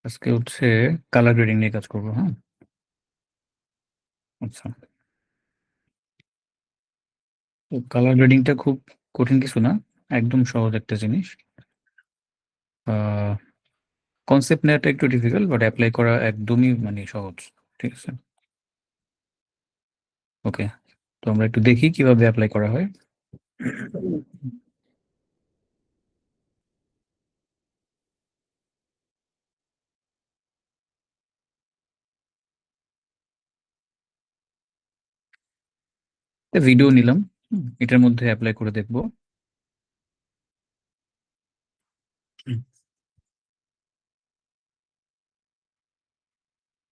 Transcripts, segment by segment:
আজকে হচ্ছে colour grading নিয়ে কাজ করবো। হ্যাঁ, আচ্ছা। তো কালার গ্রেডিংটা খুব কঠিন কিছু না, একদম সহজ একটা জিনিস। কনসেপ্ট নেওয়াটা একটু ডিফিকাল্ট, বাট অ্যাপ্লাই করা একদমই মানে সহজ। ঠিক আছে, ওকে। তো আমরা একটু দেখি কিভাবে অ্যাপ্লাই করা হয়। ভিডিও নিলাম, এটার মধ্যে অ্যাপ্লাই করে দেখবো।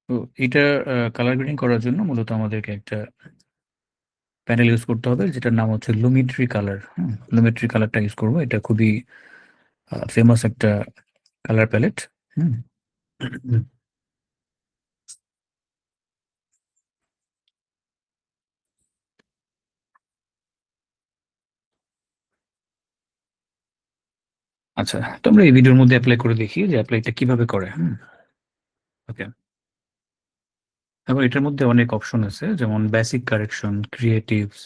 তো এটা কালার গ্রেডিং করার জন্য মূলত আমাদেরকে একটা প্যানেল ইউজ করতে হবে, যেটার নাম হচ্ছে লুমিট্রি কালার। লুমিট্রি কালারটা ইউজ করবো, এটা খুবই ফেমাস একটা কালার প্যালেট। হুম হুম। আচ্ছা, তো আমরা এই ভিডিওর মধ্যে অ্যাপ্লাই করে দেখি যে অ্যাপ্লাইটা কিভাবে করে। ওকে। এখন এটার মধ্যে অনেক অপশন আছে, যেমন বেসিক কারেকশন, ক্রিয়েটিভস,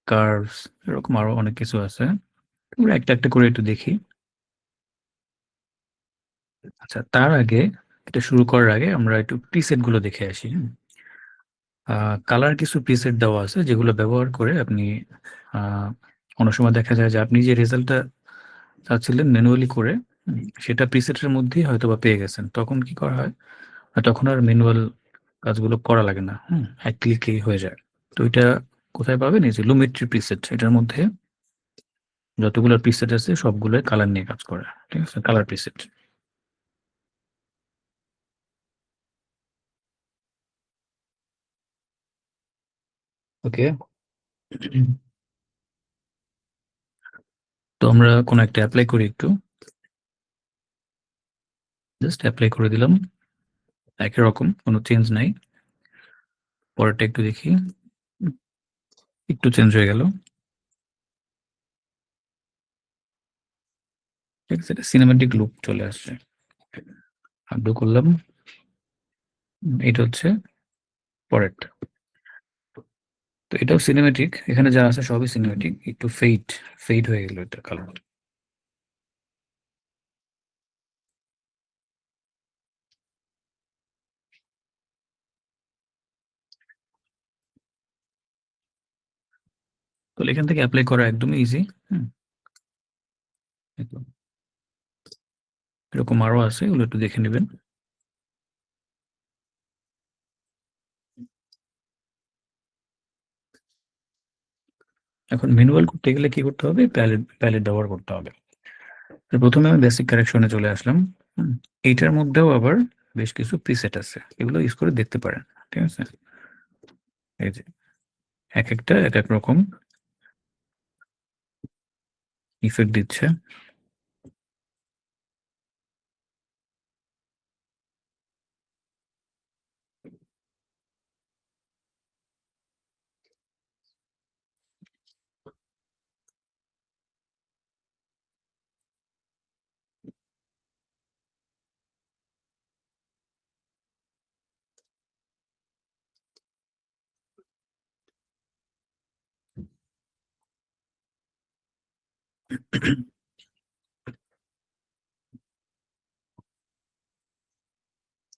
কার্ভস, এরকম আরো অনেক কিছু আছে। আমরা একটা একটা করে একটু দেখি। আচ্ছা, তার আগে, এটা শুরু করার আগে আমরা একটু প্রিসেট গুলো দেখে আসি। কালার কিছু প্রিসেট দেওয়া আছে, যেগুলো ব্যবহার করে আপনি আহ, অনেক সময় দেখা যায় যে আপনি যে রেজাল্টটা চাচ্ছিলেন ম্যানুয়ালি করে, সেটা প্রিসেটের মধ্যেই হয়তো বা পেয়ে গেছেন। তখন কি করা হয়, আর তখন আর ম্যানুয়াল কাজগুলো করা লাগে না। এক ক্লিকেই হয়ে যায়। তো এটা কোথায় পাবেন? এই যে লুমেট্রি প্রিসেট, এটার মধ্যে যতগুলো প্রিসেট আছে সবগুলোই কালার নিয়ে কাজ করে। ঠিক আছে, কালার প্রিসেট। ওকে। তো আমরা কোনো একটা অ্যাপ্লাই করি একটু, জাস্ট অ্যাপ্লাই করে দিলাম। একই রকম, কোনো চেঞ্জ নাই। পরেরটা একটু দেখি। একটু চেঞ্জ হয়ে গেল। ঠিক আছে, সিনেমাটিক লুক চলে আসছে। আনডু করলাম। এটা হচ্ছে পরেরটা। তো এটাও সিনেমেটিক, এখানে যা আছে সবই সিনেমেটিক। একটু ফেড ফেড হয়ে গেল এটা কালার। তো এখান থেকে অ্যাপ্লাই করা একদমই ইজি। হুম একদম। এরকম আরো আছে, এগুলো একটু দেখে নেবেন। এখন ম্যানুয়াল করতে গেলে কি করতে হবে? প্যালেট প্যালেট ব্যবহার করতে হবে। তো প্রথমে আমি বেসিক কারেকশনে চলে আসলাম। হুম, এইটার মধ্যেও আবার বেশ কিছু প্রিসেট আছে, এগুলো ইউজ করে দেখতে পারেন। ঠিক আছে, এই যে এক একটা এক এক রকম ইফেক্ট দিচ্ছে।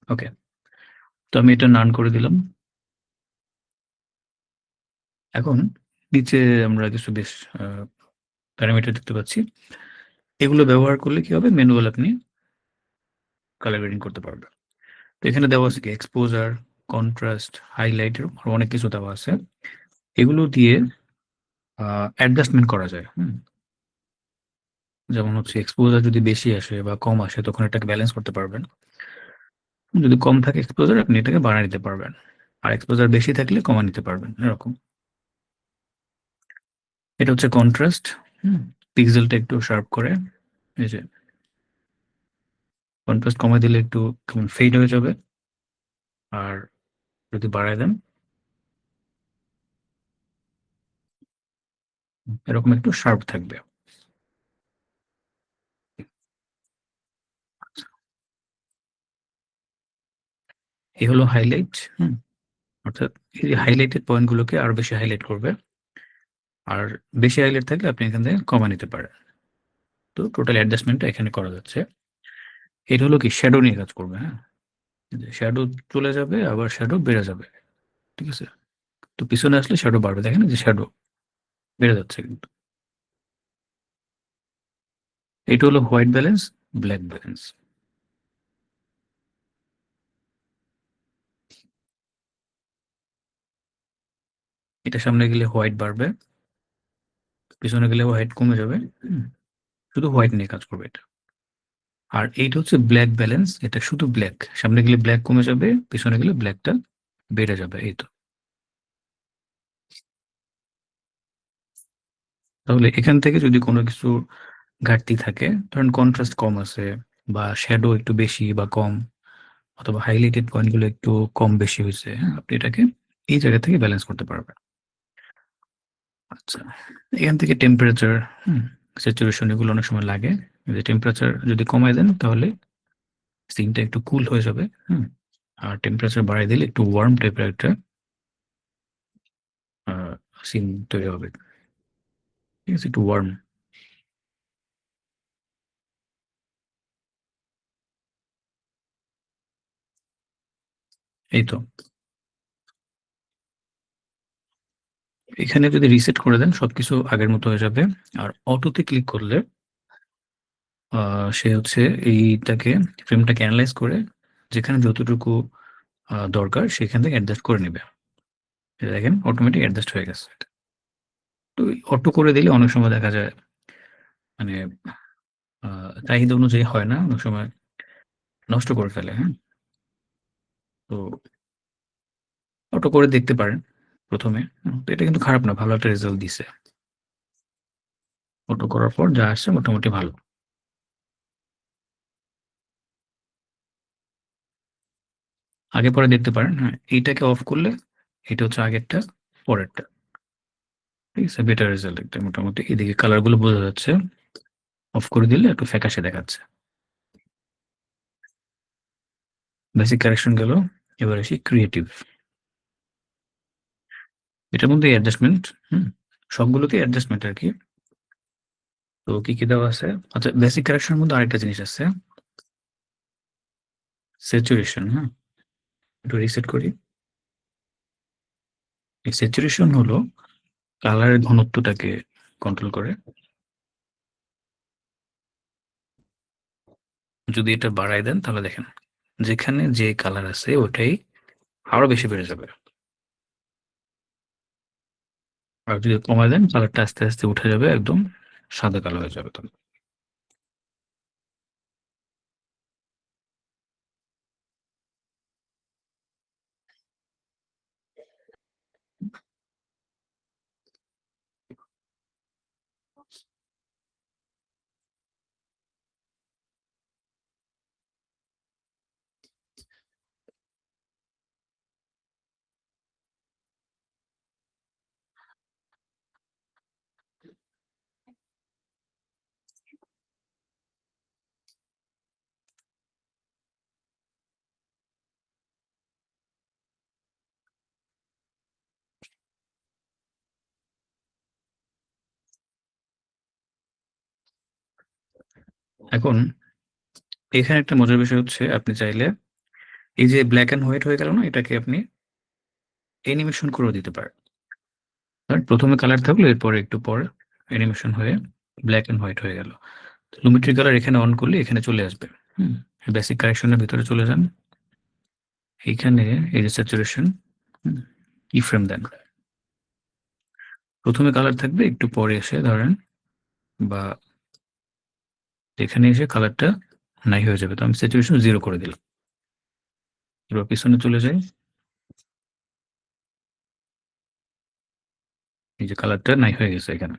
ওকে, তো আমি এটা নান করে দিলাম। এখন নিচে আমরা কিছু বেশ প্যারামিটার দেখতে পাচ্ছি। এগুলো ব্যবহার করলে কি হবে? ম্যানুয়াল আপনি কালার গ্রেডিং করতে পারবেন। তো এখানে দেওয়া আছে কি এক্সপোজার, কন্ট্রাস্ট, হাইলাইট, এরকম আরো অনেক কিছু দেওয়া আছে। এগুলো দিয়ে অ্যাডজাস্টমেন্ট করা যায়। যেমন হচ্ছে এক্সপোজার যদি বেশি আসে বা কম আসে, তখন এটাকে ব্যালেন্স করতে পারবেন। যদি কম থাকে এক্সপোজার, আপনি এটাকে বাড়ায় নিতে পারবেন। আর এক্সপোজার বেশি থাকলে কমা নিতে পারবেন, এরকম। এটা হচ্ছে কন্ট্রাস্ট। পিক্সেলটা একটু শার্প করে। এই যে কন্ট্রাস্ট কমাই দিলে একটু কেমন ফেড হয়ে যাবে। আর যদি বাড়ায় দেন, এরকম একটু শার্প থাকবে। এ হলো হাইলাইট। অর্থাৎ এই যে হাইলাইটেড পয়েন্টগুলোকে আরো বেশি হাইলাইট করবে। আর বেশি হাইলাইট থাকলে আপনি এখান থেকে কমায় নিতে পারেন। তো টোটাল অ্যাডজাস্টমেন্টটা এখানে করা যাচ্ছে। এটা হলো কি শ্যাডো নিয়ে কাজ করবে, হ্যাঁ? শ্যাডো চলে যাবে, আবার শ্যাডো বেড়ে যাবে। ঠিক আছে? তো পিছনে আসলে শ্যাডো বাড়বে। দেখেন যে শ্যাডো বেড়ে যাচ্ছে কিন্তু। এটা হলো হোয়াইট ব্যালেন্স, ব্ল্যাক ব্যালেন্স। এটা সামনে গেলে হোয়াইট বাড়বে, পিছনে গেলে হোয়াইট কমে যাবে। শুধু হোয়াইট নিয়ে কাজ করবে এটা। আর এইটা হচ্ছে ব্ল্যাক ব্যালেন্স, এটা শুধু ব্ল্যাক। সামনে গেলে ব্ল্যাক কমে যাবে, পিছনে গেলে ব্ল্যাকটা বেড়ে যাবে। এই তো। তাহলে এখান থেকে যদি কোনো কিছু ঘাটতি থাকে, ধরেন কন্ট্রাস্ট কম আছে, বা শ্যাডো একটু বেশি বা কম, অথবা হাইলাইটেড পয়েন্টগুলো একটু কম বেশি হয়েছে, হ্যাঁ, আপনি এটাকে এই জায়গা থেকে ব্যালেন্স করতে পারবেন। আচ্ছা, এখান থেকে টেম্পারেচার, স্যাচুরেশন এগুলো অনেক সময় লাগে। যে টেম্পারেচার যদি কমায় দেন তাহলে সিনটা একটু কুল হয়ে যাবে। আর টেম্পারেচার বাড়িয়ে দিলে একটু ওয়ার্ম টাইপের একটা সিন তৈরি হবে। ঠিক আছে, একটু ওয়ার্ম। এই তো। এখানে যদি রিসেট করে দেন সবকিছু আগের মতো হয়ে যাবে। আর অটোতে ক্লিক করলে সে হচ্ছে এইটাকে, ফ্রেমটাকে অ্যানালাইজ করে যেখানে যতটুকু দরকার সেখান থেকে অ্যাডজাস্ট করে নেবে। এটা দেখেন অটোমেটিক অ্যাডজাস্ট হয়ে গেছে। তো অটো করে দিলে অনেক সময় দেখা যায় মানে চাহিদা অনুযায়ী হয় না, অনেক সময় নষ্ট করে ফেলে, হ্যাঁ? তো অটো করে দেখতে পারেন ১ম এ। তো এটা কিন্তু খারাপ না, ভালো একটা রেজাল্ট দিছে। অটো করার পর যা আসছে মোটামুটি ভালো। আগে পরে দেখতে পারেন, হ্যাঁ? এইটাকে অফ করলে এটা হচ্ছে আগেরটা, পরেরটা। ঠিক আছে? বেটার রেজাল্ট একটা মোটামুটি। এদিকে কালার গুলো বোঝা যাচ্ছে। অফ করে দিলে একটু ফ্যাকাশে দেখাচ্ছে। বেসিক কারেকশন গেল। এবার আসি ক্রিয়েটিভ। এটার মধ্যে অ্যাডজাস্টমেন্ট, হুম? সবগুলোতেই অ্যাডজাস্টমেন্ট আরকি। তো কি দেওয়া আছে? আচ্ছা, বেসিক কারেকশন এর মধ্যে আরেকটা জিনিস আছে। স্যাচুরেশন, হ্যাঁ? একটু রিসেট করি। এই স্যাচুরেশন হলো কালারের ঘনত্বটাকে কন্ট্রোল করে। যদি এটা বাড়ায় দেন তাহলে দেখেন যেখানে যে কালার আছে ওটাই আরো বেশি বেড়ে যাবে। আর যদি কমায় দেন কালারটা আস্তে, আস্তে উঠে যাবে, একদম সাদা কালো হয়ে যাবে তখন। এখন এখানে একটা মজার বিষয় হচ্ছে আপনি চাইলে এই যে ব্লাক অ্যান্ড হোয়াইট হয়ে গেল না? এটাকে আপনি অ্যানিমেশন করেও দিতে পারেন। ধরেন ১ম এ কালার থাকলো, এরপরে একটু পর অ্যানিমেশন হয়ে ব্লাক অ্যান্ড হোয়াইট হয়ে গেল। লুমেট্রি কালার এখানে অন করলে এখানে চলে আসবে। হুম? বেসিক কারেকশন এর ভিতরে চলে যান। এইখানে এই যে স্যাচুরেশন, হুম? কি-ফ্রেম দেন। ১ম এ কালার থাকবে, একটু পরে এসে ধরেন বা এখানে এসে কালারটা নাই হয়ে যাবে। তো আমি স্যাচুরেশন 0 করে দিলাম। এবার পিছনে চলে যাই। এই যে কালারটা নাই হয়ে গেছে এখানে।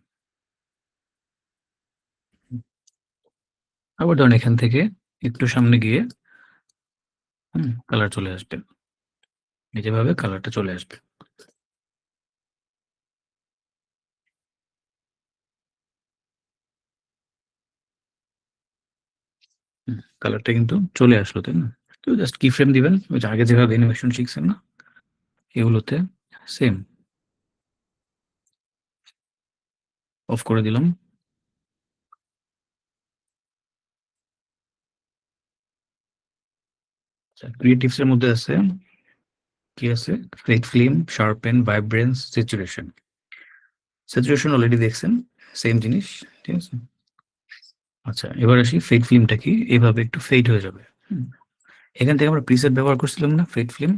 আবার ধরেন এখান থেকে একটু সামনে গিয়ে কালার চলে আসবে। এই যেভাবে কালারটা চলে আসবে। কালারটা কিন্তু চলে আসলো, তাই না? তো জাস্ট কি ফ্রেম দিবেন, ওই যে আগে যেভাবে অ্যানিমেশন শিখছেন না, এগুলোতে সেম অফ করে দিলাম। ক্রিয়েটিভস এর মধ্যে আছে কি আছে, fade film, sharpen, vibrance, saturation. Saturation already দেখছেন, সেম জিনিস, ঠিক আছে। আচ্ছা, এবার আসি ফেড ফিল্মটা কি, এভাবে একটু ফেড হয়ে যাবে। এখান থেকে আমরা প্রিসেট ব্যবহার করছিলাম না ফেড ফিল্ম,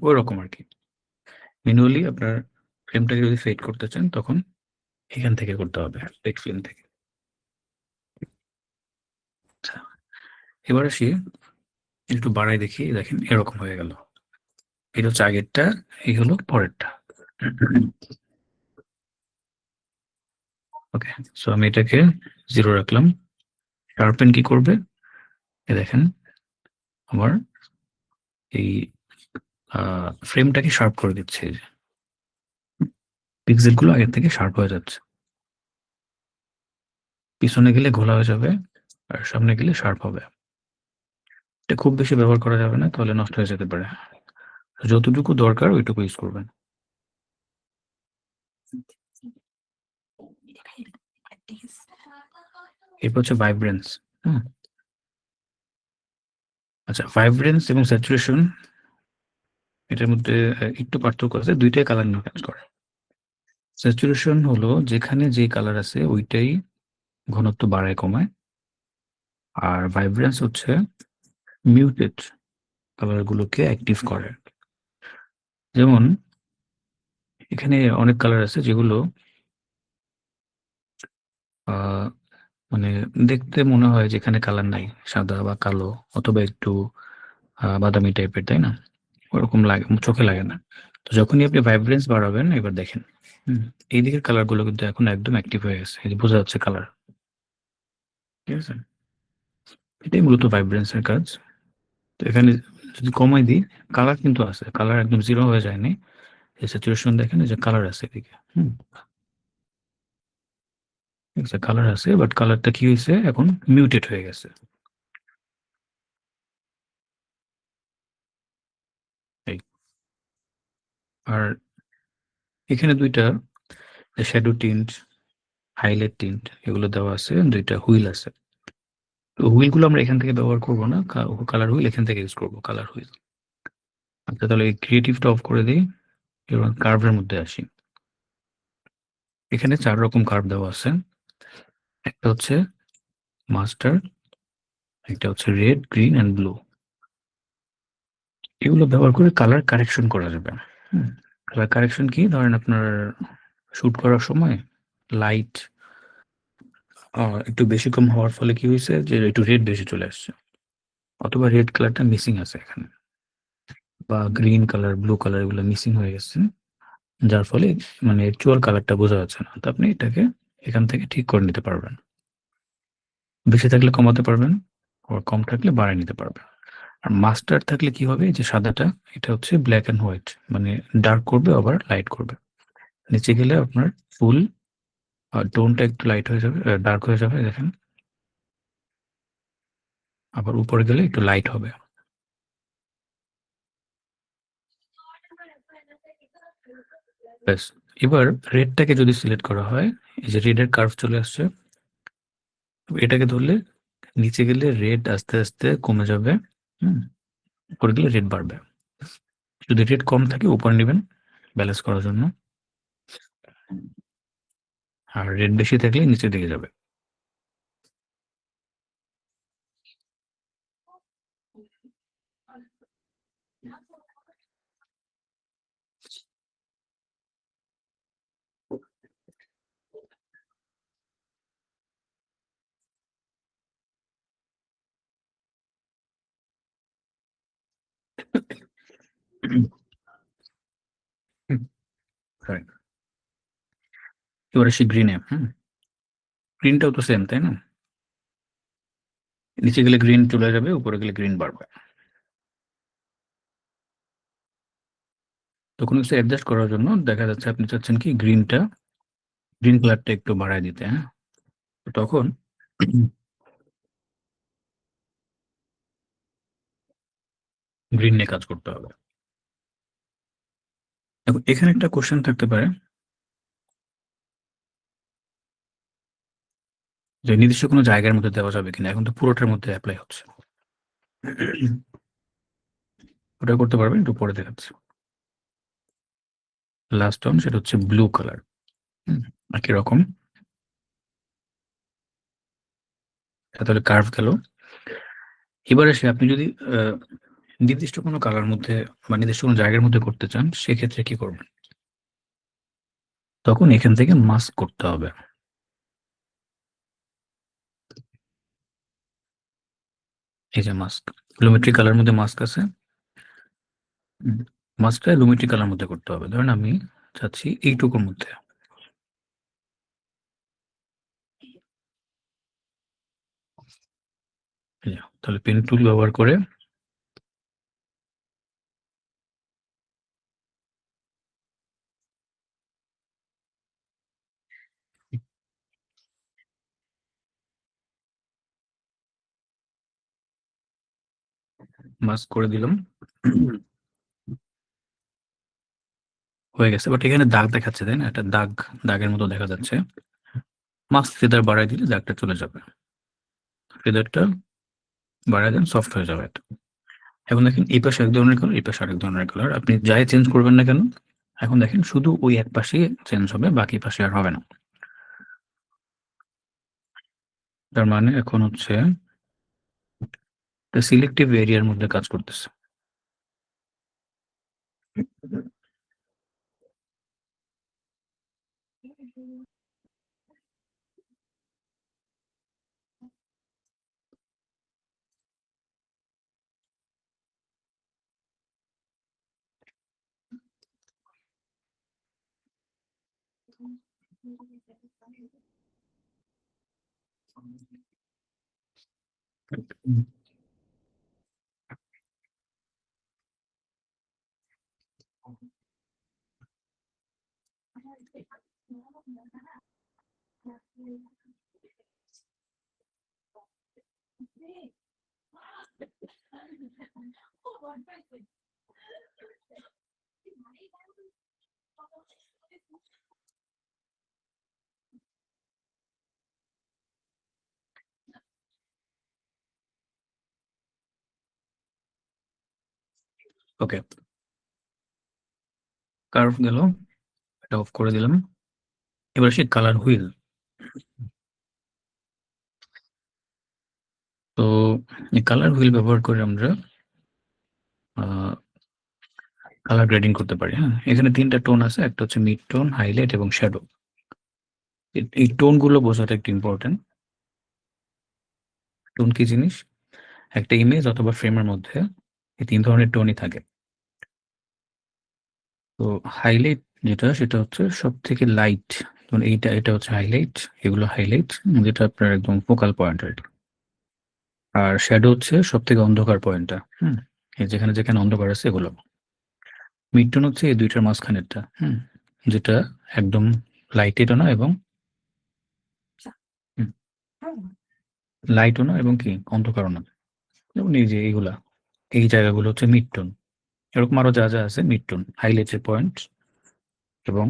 ওই রকম আর কি। ম্যানুয়ালি আপনার ফ্রেমটাকে যদি ফেড করতে চান তখন এখান থেকে করতে হবে, ফেড ফিল্ম থেকে। আচ্ছা, এবার আসি একটু বাড়াই দেখি, দেখেন এরকম হয়ে গেল। এটা হচ্ছে আগেরটা, এই হলো পরেরটা। ওকে, সো আমি এটাকে 0 রাখলাম। শার্পেন কি করবে, এ দেখেন আমার এই ফ্রেমটাকে শার্প করে দিচ্ছে, এই যে পিক্সেল গুলো আগের থেকে শার্প হয়ে যাচ্ছে। পিছনে গেলে ঘোলা হয়ে যাবে, আর সামনে গেলে শার্প হবে। এটা খুব বেশি ব্যবহার করা যাবে না, তাহলে নষ্ট হয়ে যেতে পারে। যতটুকু দরকার ওইটুকু ইউজ করবেন। এরপর হচ্ছে ভাইব্রেন্স। হুম, আচ্ছা, ভাইব্রেন্স এবং স্যাচুরেশন এটার মধ্যে একটু পার্থক্য আছে, দুইটাই কালার নিয়ে কাজ করে। স্যাচুরেশন হলো যেখানে যে কালার আছে ওইটাই ঘনত্ব বাড়ায় কমায়, আর ভাইব্রেন্স হচ্ছে মিউটেড কালার গুলোকে অ্যাক্টিভ করে। যেমন এখানে অনেক কালার আছে যেগুলো আহ মানে দেখতে মনে হয় যেখানে কালার নাই, সাদা বা কালো অথবা একটু বাদামি টাইপের, তাই না? ওরকম লাগে, চোখে লাগে না। তো যখনই আপনি ভাইব্রেন্স বাড়াবেন, এবার দেখেন এই দিকের কালার গুলো কিন্তু এখন একদম অ্যাক্টিভ হয়ে গেছে, এই যে বোঝা যাচ্ছে কালার, ঠিক আছে। এটাই মূলত ভাইব্রেন্সের কাজ। তো এখানে যদি কমাই দিই, কালার কিন্তু আছে, কালার একদম জিরো হয়ে যায়নি। এই স্যাচুরেশন দেখেন, এই যে কালার আছে এদিকে, ঠিক আছে, কালার আছে, বাট কালারটা কি হয়েছে এখন, মিউটেড হয়ে গেছে। এই, আর এখানে দুইটা শ্যাডো টিন্ট, হাইলাইট টিন্ট এগুলো দেওয়া আছে, দুইটা হুইল আছে। তো হুইল গুলো আমরা এখান থেকে ব্যবহার করবো না, কালার হুইল এখান থেকে ইউজ করবো, কালার হুইল। আচ্ছা, তাহলে এই ক্রিয়েটিভটা অফ করে দিই, এবং কার্ভের মধ্যে আসি। এখানে 4 রকম কার্ভ দেওয়া আছে। একটা হচ্ছে মাস্টার, একটা হচ্ছে রেড, গ্রিন অ্যান্ড ব্লু। এগুলো ব্যবহার করে কালার কারেকশন করা যাবে। কালার কারেকশন কি, ধরেন আপনার শুট করার সময় লাইট একটু বেশি কম হওয়ার ফলে কি হয়েছে, যে একটু রেড বেশি চলে আসছে, অথবা রেড কালারটা মিসিং আছে এখানে, বা গ্রিন কালার, ব্লু কালার এগুলো মিসিং হয়ে গেছে, যার ফলে মানে অ্যাকচুয়াল কালারটা বোঝা যাচ্ছে না। তো আপনি এটাকে এখান থেকে ঠিক করে নিতে পারবেন, বেশি থাকলে কমাতে পারবেন, আর কম থাকলে বাড়ায় নিতে পারবেন। আর মাস্টার থাকলে কি হবে, যে সাদাটা, এটা হচ্ছে ব্ল্যাক অ্যান্ড হোয়াইট, মানে ডার্ক করবে আবার লাইট করবে। নিচে গেলে আপনার ফুল টোনটা একটু লাইট হয়ে যাবে, ডার্ক হয়ে যাবে দেখেন, আবার উপরে গেলে একটু লাইট হবে। ব্যাস, এবার রেডটাকে যদি সিলেক্ট করা হয়, এই যে রেডের কার্ভ চলে আসছে, এটাকে ধরলে নিচে গেলে রেড আস্তে আস্তে কমে যাবে, হুম, উপরে গেলে রেড বাড়বে। যদি রেড কম থাকে উপরে নেবেন ব্যালেন্স করার জন্য, আর রেড বেশি থাকলে নিচের দিকে যাবে। Right. এবার আসি গ্রিনে। গ্রিনটাও তো সেম, তাই না? নিচে গেলে গ্রিন চলে যাবে, উপরে গেলে গ্রিন বাড়বে। তো কোনো কিছু অ্যাডজাস্ট করার জন্য দেখা যাচ্ছে আপনি চাচ্ছেন কি গ্রিনটা, গ্রিন কালারটা একটু বাড়ায় দিতে, হ্যাঁ। তো তখন গ্রিন নিয়ে কাজ করতে হবে। এখন এখানে একটা কোশ্চেন থাকতে পারে যে নির্দিষ্ট কোনো জায়গার মধ্যে দেওয়া যাবে কিনা, এখন তো পুরোটার মধ্যে অ্যাপ্লাই হচ্ছে। ওটা করতে পারবেন, একটু পরে দেখাচ্ছি। লাস্ট অন সেটা হচ্ছে ব্লু কালার। একই রকম। তাহলে কার্ভ গেল। এবার এসে আপনি যদি নির্দিষ্ট কোনো কালার মধ্যে বা নির্দিষ্ট কোনো জায়গার মধ্যে করতে চান, সেক্ষেত্রে কি করবেন? তখন এখান থেকে মাস্ক করতে হবে। এই যে মাস্ক, লুমেট্রি কালার মধ্যে মাস্ক আছে। মাস্কটা লুমেট্রি কালার মধ্যে করতে হবে। ধরেন আমি চাচ্ছি এইটুকুর মধ্যে। তাহলে পেন টুল ব্যবহার করে মাস্ক করে দিলাম। হয়ে গেছে, বাট এখানে দাগ দেখাচ্ছে, তাই না? একটা দাগ, দাগের মতো দেখা যাচ্ছে। মাস্ক ফেদার বাড়াই দিলে দাগটা চলে যাবে। ফেদারটা বাড়াই দেন, সফট হয়ে যাবে এটা। এখন দেখেন এই পাশে এক ধরনের কালার, এই পাশে আরেক ধরনের কালার। আপনি যাই চেঞ্জ করবেন না কেন, এখন দেখেন শুধু ওই এক পাশে চেঞ্জ হবে, বাকি পাশে আর হবে না। তার মানে এখন হচ্ছে সিলেক্টিভ এরিয়ার মধ্যে কাজ করতেছে। ওকে, কার্ভ গেল, এটা অফ করে দিলাম। এবার সে কালার হুইল। তো এই কালার হুইল ব্যবহার করে আমরা কালার গ্রেডিং করতে পারি। হ্যাঁ, এখানে তিনটা টোন আছে, একটা হচ্ছে মিড টোন, হাইলাইট এবং শ্যাডো। এই টোন গুলো বোঝাটা একটু ইম্পর্টেন্ট। টোন কি জিনিস? একটা ইমেজ অথবা ফ্রেমের মধ্যে এই তিন ধরনের টোনই থাকে। তো হাইলাইট যেটা, সেটা হচ্ছে সব থেকে লাইট। যেমন এটা হচ্ছে হাইলাইট, এগুলো হাইলাইট, যেটা আপনার একদম ফোকাল পয়েন্ট আর কি। আর শ্যাডো হচ্ছে সব থেকে অন্ধকার পয়েন্টটা। এই যেখানে যেখানে অন্ধকার আছে এগুলো। মিড টোন হচ্ছে এই দুইটার মাঝখানেরটা। যেটা একদম লাইটেরও না এবং লাইটও না এবং কি অন্ধকারও না। যেমন এই যে এইগুলা, এই জায়গাগুলো হচ্ছে মিড টোন। এরকম আরো যা যা আছে মিড টোন, হাইলাইটের পয়েন্ট এবং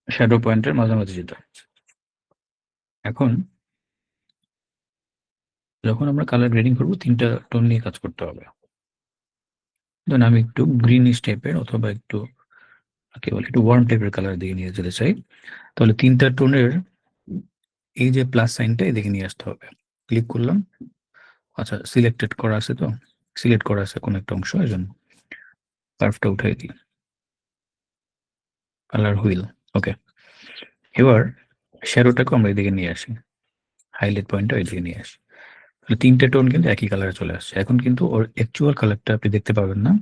শ্যাডো পয়েন্টের মাঝামাঝি যেটা। এখন যখন আমরা কালার গ্রেডিং করবো, তিনটা টোন নিয়ে কাজ করতে হবে। ধরুন আমি একটু গ্রিনিশ টাইপের অথবা একটু কি বলে একটু ওয়ার্ম টাইপের কালার দিকে নিয়ে যেতে চাই, তাহলে তিনটা টোনের এই যে প্লাস সাইনটা এদিকে নিয়ে আসতে হবে। ক্লিক করলাম। আচ্ছা, সিলেক্টেড করা আছে, তো সিলেক্ট করা আছে কোন একটা অংশ, এই জন্য কার্ভটা উঠাই দিই। Colour wheel. ওকে, এবার শ্যাডোটাকে আমরা এদিকে নিয়ে আসি, হাইলাইট পয়েন্টটা এদিকে নিয়ে আসি। তাহলে তিনটে টোন কিন্তু একই কালারে চলে আসছে। এখন কিন্তু ওর অ্যাকচুয়াল কালারটা আপনি দেখতে পাবেন না।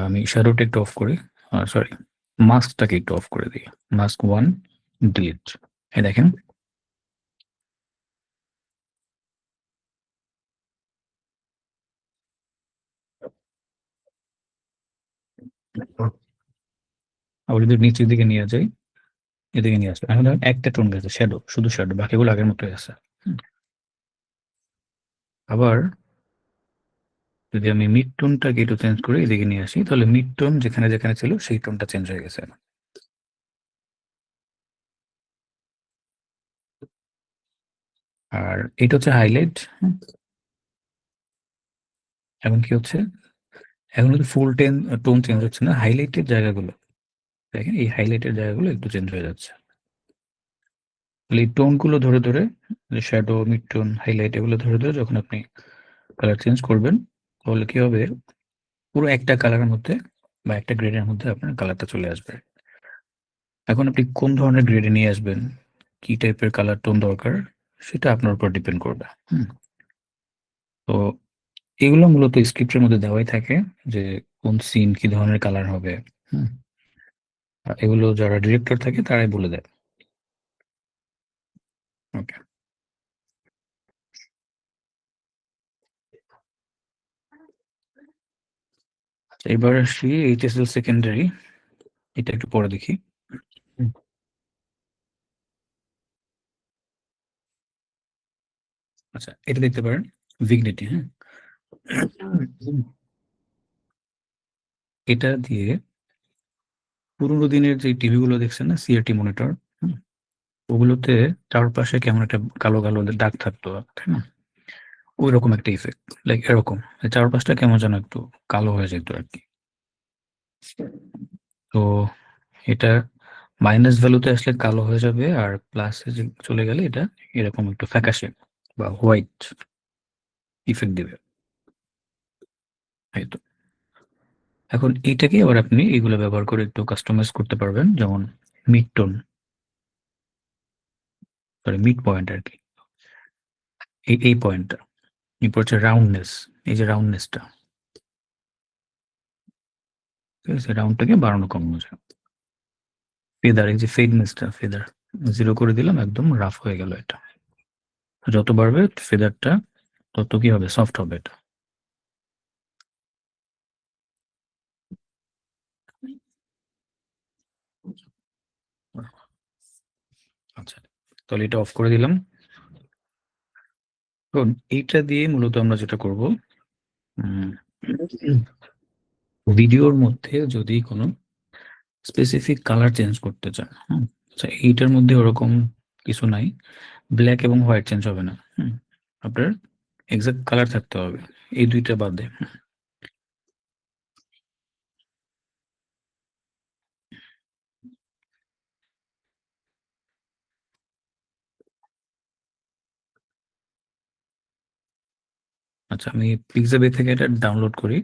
আমি শ্যাডোটা একটু অফ করি, সরি, মাস্কটাকে একটু অফ করে দিই। Mask one, delete. এই দেখেন, আবার যদি নিচের দিকে নিয়ে যাই, এদিকে নিয়ে আসবে, এখন দেখেন একটা টোন গেছে, শ্যাডো, শুধু শ্যাডো, বাকিগুলো আগের মতোই আছে। হুম, আবার যদি আমি মিড টোনটাকে একটু চেঞ্জ করে এদিকে নিয়ে আসি, তাহলে মিড টোন যেখানে যেখানে ছিল সেই টোনটা চেঞ্জ হয়ে গেছে। আর এটা হচ্ছে হাইলাইট। এখন কি হচ্ছে, এখন কিন্তু ফুল টোন চেঞ্জ হচ্ছে না, হাইলাইটের জায়গাগুলো দেখেন, এই হাইলাইটের জায়গাগুলো একটু চেঞ্জ হয়ে যাচ্ছে। তাহলে এই টোনগুলো ধরে ধরে, শ্যাডো, মিড টোন, হাইলাইট, এগুলো ধরে ধরে যখন আপনি কালার চেঞ্জ করবেন, তাহলে কি হবে, পুরো একটা কালারের মধ্যে বা একটা গ্রেডের মধ্যে আপনার কালারটা চলে আসবে। এখন আপনি কোন ধরনের গ্রেডে নিয়ে আসবেন, কি টাইপের কালার টোন দরকার, সেটা আপনার উপর ডিপেন্ড করবে। তো এগুলো মূলত স্ক্রিপ্টের মধ্যে দেওয়াই থাকে, যে কোন সিন কি ধরনের কালার হবে। হুম আর এগুলো যারা ডিরেক্টর থাকে তারাই বলে দেয়। ওকে, এবার আসি এইচএসএল সেকেন্ডারি, এটা একটু পরে দেখি। হুম, আচ্ছা, এটা দেখতে পারেন, ভিগনিটি। হ্যাঁ, এটা দিয়ে পুরোনো দিনের যে টিভি গুলো দেখছেন না, সিআরটি মনিটর, ওগুলোতে চারপাশে কেমন একটা কালো কালো দাগ থাকতো, তাই না? ওই রকম একটা ইফেক্ট, লাইক এরকম, চারপাশটা কেমন যেন একটু কালো হয়ে যেত আর কি। তো এটা মাইনাস ভ্যালুতে আসলে কালো হয়ে যাবে, আর প্লাসে চলে গেলে এটা এরকম একটু ফ্যাকাশে বা হোয়াইট ইফেক্ট দিবে। এই তো, এখন এইটাকে আবার আপনি এগুলো ব্যবহার করে একটু কাস্টমাইজ করতে পারবেন, যেমন mid tone, sorry mid point আর কি, এই পয়েন্টটা, এরপর হচ্ছে রাউন্ডনেস, এই যে রাউন্ডনেসটা, ঠিক আছে, রাউন্ডটাকে বাড়ানো কমানো যায়। ফেদার, এই যে ফেডনেসটা, ফেদার জিরো করে দিলাম, একদম রাফ হয়ে গেল এটা। যত বাড়বে ফেদারটা, তত কি হবে, সফট হবে এটা। আচ্ছা, তাহলে এটা অফ করে দিলাম। এখন এইটা দিয়ে মূলত আমরা যেটা করব, ভিডিওর মধ্যে যদি কোনো স্পেসিফিক কালার চেঞ্জ করতে চান, আচ্ছা এইটার মধ্যে ওরকম কিছু নাই, ব্ল্যাক এবং হোয়াইট চেঞ্জ হবে না। আপনার এক্সাক্ট কালার থাকতে হবে, এই দুইটা বাদে। আচ্ছা, আমি পিক্সাবে থেকে এটা ডাউনলোড করি।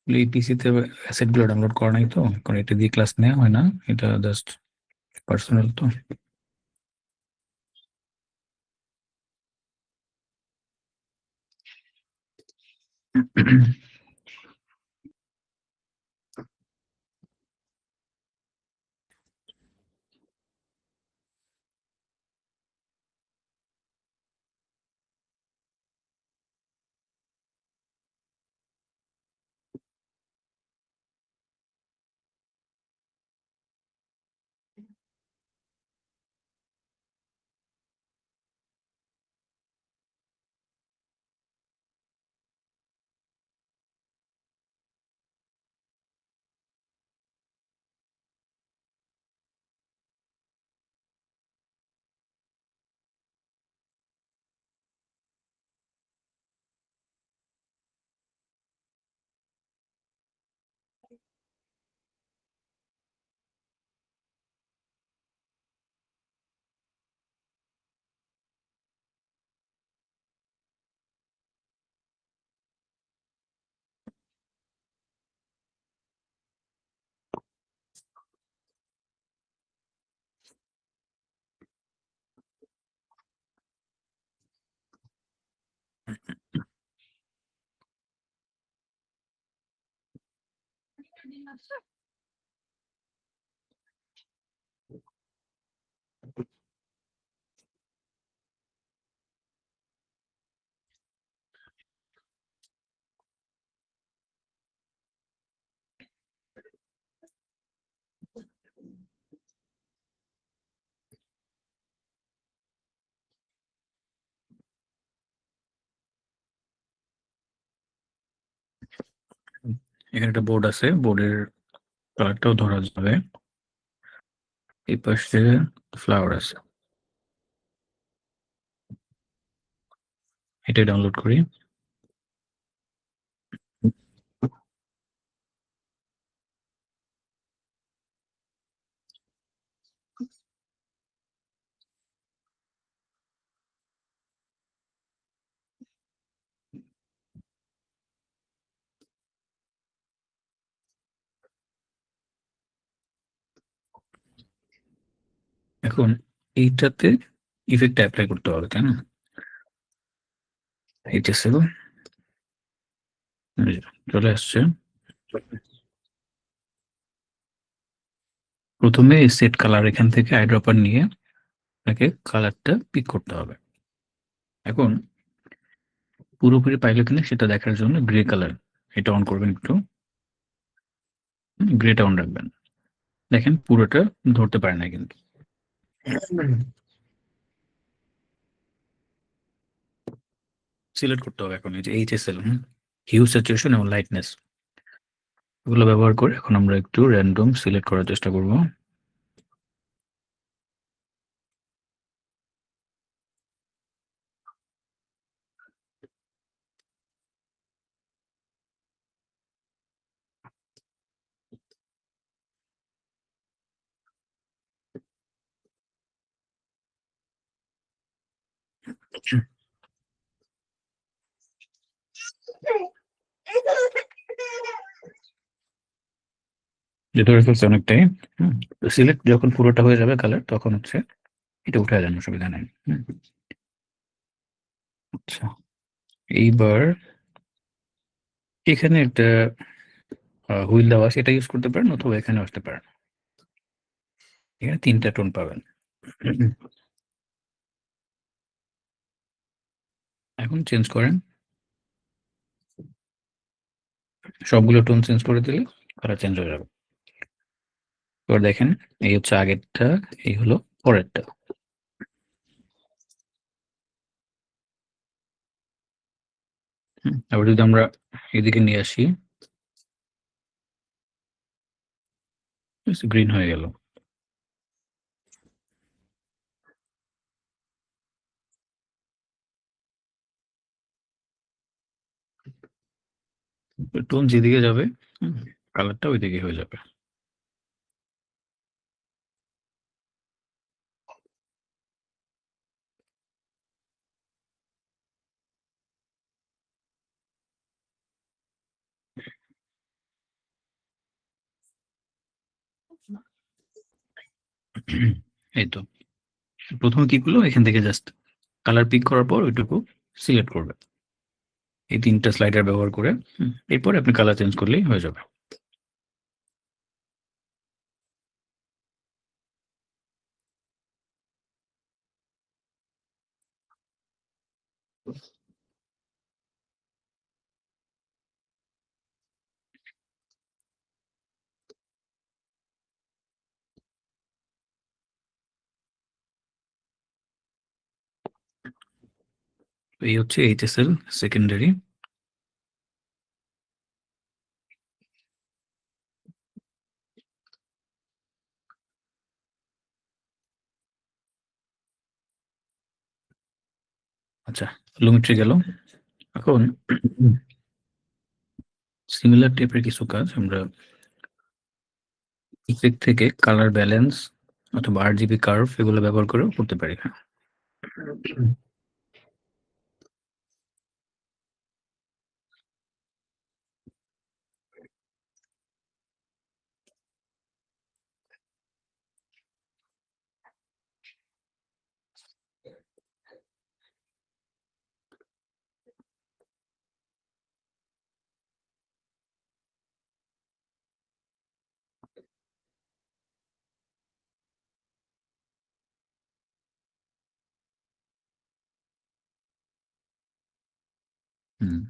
এই পিসিতে অ্যাসেট গুলো ডাউনলোড করা নাই তো, কারণ এটা দিয়ে ক্লাস নেওয়া হয় না, এটা জাস্ট পার্সোনাল তো। এখানে একটা বোর্ড আছে, বোর্ডের কালারটাও ধরা যাবে। এই পাশে ফ্লাওয়ার আছে, এটাই ডাউনলোড করি। এখন এইটাতে ইফেক্ট অ্যাপ্লাই করতে হবে, তাই না? এইচএসএল চলে আসছে। প্রথমে সেট কালার এখান থেকে আইড্রপার নিয়ে আপনাকে কালারটা পিক করতে হবে। এখন পুরোপুরি পাইলো কিনা সেটা দেখার জন্য গ্রে কালার এটা অন করবেন, একটু গ্রেটা অন রাখবেন। দেখেন পুরোটা ধরতে পারে না কিন্তু। সিলেক্ট করতে হবে এখন এই যে এইচএসএল, হিউ, স্যাচুরেশন এবং লাইটনেস, এগুলো ব্যবহার করে এখন আমরা একটু র্যান্ডম সিলেক্ট করার চেষ্টা করব। যে ধরে ফেলছে অনেকটাই। সিলেক্ট যখন পুরোটা হয়ে যাবে কালার, তখন হচ্ছে এটা উঠে যান, অসুবিধা নেই। আচ্ছা, এইবার এখানে একটা হুইল দেওয়া আছে, এটা ইউজ করতে পারেন অথবা এখানে আসতে পারেন। এখানে 3টা টোন পাবেন। এখন চেঞ্জ করেন, সবগুলো টোন চেঞ্জ করে দিলে কালার চেঞ্জ হয়ে যাবে। এবার দেখেন, এই হচ্ছে আগেরটা, এই হলো পরেরটা। আবার যদি আমরা এদিকে নিয়ে আসি, গ্রিন হয়ে গেল। টোন যেদিকে যাবে কালারটা ওইদিকে হয়ে যাবে। এই তো, প্রথমে কি করলো, এখান থেকে জাস্ট কালার পিক করার পর ওইটুকু সিলেক্ট করবে এই 3টা স্লাইডার ব্যবহার করে। এরপর আপনি কালার চেঞ্জ করলেই হয়ে যাবে। এই হচ্ছে এইচএসএল সেকেন্ডারি। আচ্ছা, লুমেট্রি গেল। এখন সিমিলার টাইপের কিছু কাজ আমরা ইফেক্ট থেকে কালার ব্যালেন্স অথবা আরজিবি কার্ভ এগুলো ব্যবহার করেও করতে পারি। হ্যাঁ, হুম।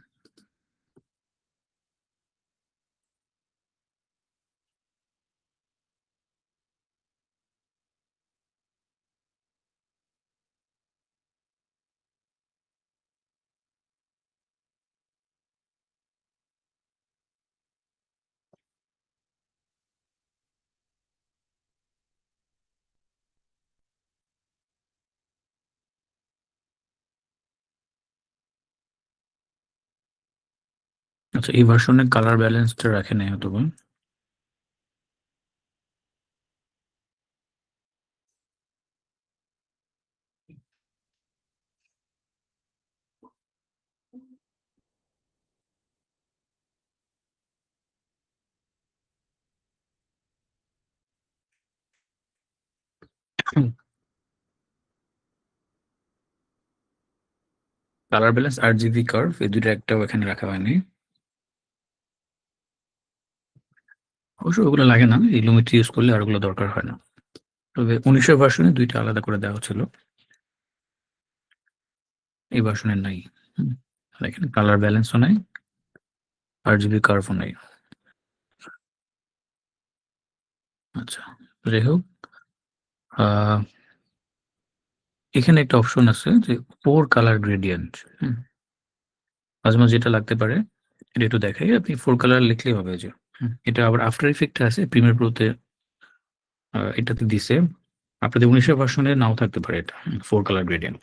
আচ্ছা, এই ভার্সনে কালার ব্যালেন্সটা রাখে নাই হয়তো বা। কালার ব্যালেন্স আর জিবি কার্ভ এই দুটো একটাও এখানে রাখা হয়নি। অবশ্য ওগুলো লাগে না, এই লুমিট্রি ইউজ করলে আর ওগুলো দরকার হয় না। তবে 19 ভার্সনে দুইটা আলাদা করে দেওয়া ছিল, এই ভার্সনে নাই। হুম, আর এখানে কালার ব্যালেন্সও নাই, আর জিবি কার্ভও নাই। আচ্ছা, যাই হোক, আহ, এখানে একটা অপশন আছে যে ফোর কালার গ্রেডিয়েন্ট। মাঝে মাঝে যেটা লাগতে পারে, এটা একটু দেখাই। আপনি ফোর কালার লিখলেই হবে যে এটা আবার আফটার ইফেক্ট আছে, প্রিমিয়ার প্রোতে এটাতে দিছে। আপনাদের 19 ভার্সনে নাও থাকতে পারে এটা, ফোর কালার গ্রেডিয়েন্ট।